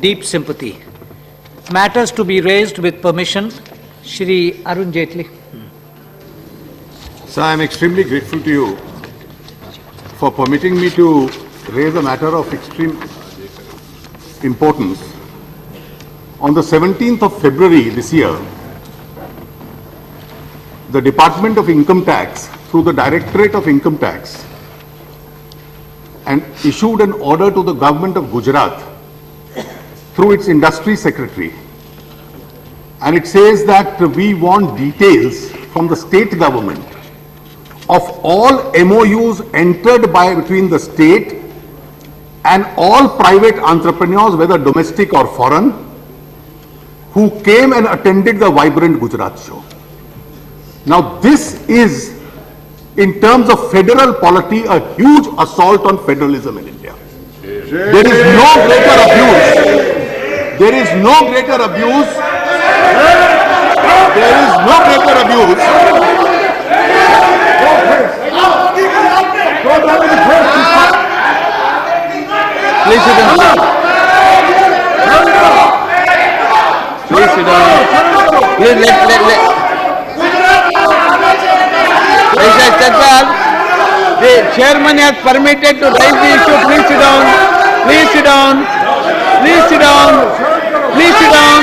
deep sympathy. Matters to be raised with permission. Shri Arun Jaitley. Sir, I am extremely grateful to you for permitting me to raise a matter of extreme importance. On the 17th of February this year, the Department of Income Tax, through the Directorate of Income Tax, and issued an order to the government of Gujarat through its industry secretary. And it says that we want details from the state government of all MOUs entered between the state and all private entrepreneurs, whether domestic or foreign, who came and attended the Vibrant Gujarat show. Now this is, in terms of federal polity, a huge assault on federalism in India. There is no greater abuse. There is no greater abuse. There is no greater abuse. Please sit down. Please sit down. Please let. The chairman has permitted to raise the issue. Please sit down. Please sit down. Please sit down. Please sit down.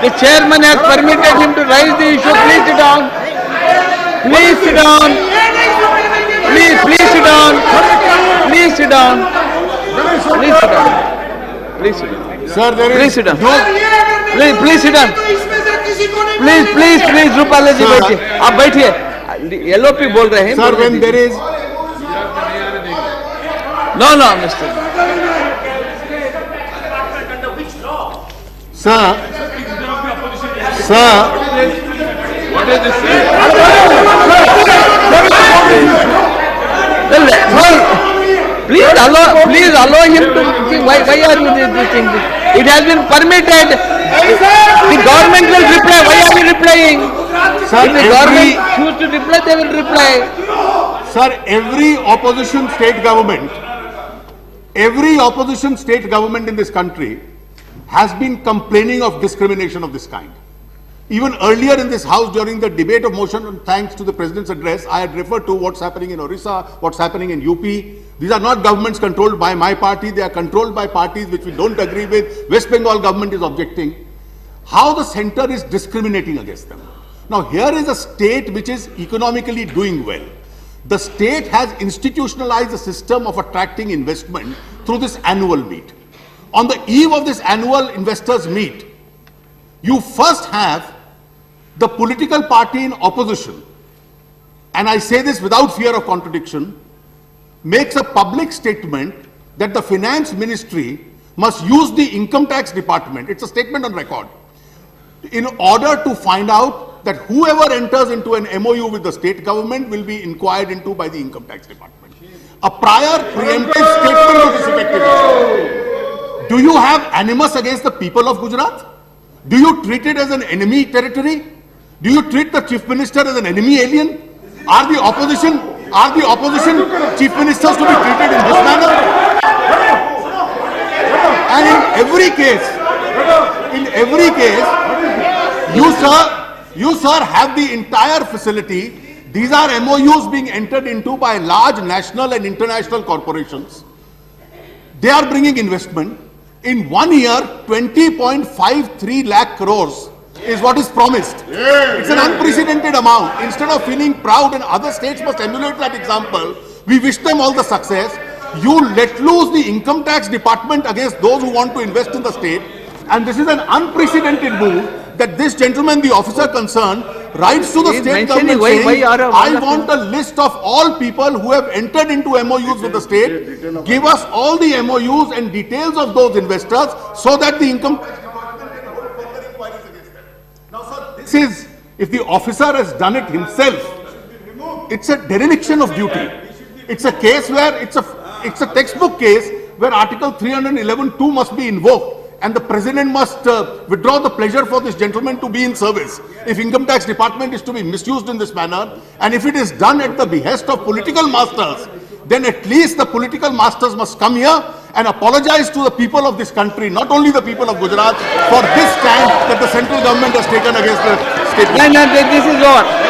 The chairman has permitted him to raise the issue. Please sit down. Please sit down. Please sit down. Please sit down. Please sit down. Please sit down. Sir, there is. Please sit down. Please sit down. Please Rupala जी बैठिए. आप बैठिए. LOP बोल रहे हैं. Sir, when there is. No, Mr. Sir. What is this? Please allow him to. Why are you doing this thing? It has been permitted. The government will reply. Why are you replying? Sir, if the government choose to reply, they will reply. Sir, every opposition state government in this country has been complaining of discrimination of this kind. Even earlier in this house, during the debate of motion, thanks to the President's address, I had referred to what's happening in Orissa, what's happening in UP. These are not governments controlled by my party. They are controlled by parties which we don't agree with. West Bengal government is objecting. How the center is discriminating against them. Now, here is a state which is economically doing well. The state has institutionalized a system of attracting investment through this annual meet. On the eve of this annual investors meet, you first have the political party in opposition, and I say this without fear of contradiction, makes a public statement that the finance ministry must use the income tax department, it's a statement on record, in order to find out that whoever enters into an MOU with the state government will be inquired into by the income tax department. A prior preemptive statement of this effectiveness. Do you have animus against the people of Gujarat? Do you treat it as an enemy territory? Do you treat the chief minister as an enemy alien? Are the opposition chief ministers to be treated in this manner? And in every case, you sir have the entire facility. These are MOUs being entered into by large national and international corporations. They are bringing investment. In 1 year, 20.53 lakh crores is what is promised. It's an unprecedented amount. Instead of feeling proud, and other states must emulate that example, we wish them all the success. You let loose the income tax department against those who want to invest in the state, and this is an unprecedented move that this gentleman, the officer concerned, writes to the state government saying, I want a list of all people who have entered into MOUs with the state. Give us all the MOUs and details of those investors so that the income tax department can hold further inquiries against them. Now, sir, this is, if the officer has done it himself, it's a dereliction of duty. It's a case where it's a textbook case where Article 311(2) must be invoked. And the president must withdraw the pleasure for this gentleman to be in service. If income tax department is to be misused in this manner, and if it is done at the behest of political masters, then at least the political masters must come here and apologize to the people of this country, not only the people of Gujarat, for this stand that the central government has taken against the state. No, this is over.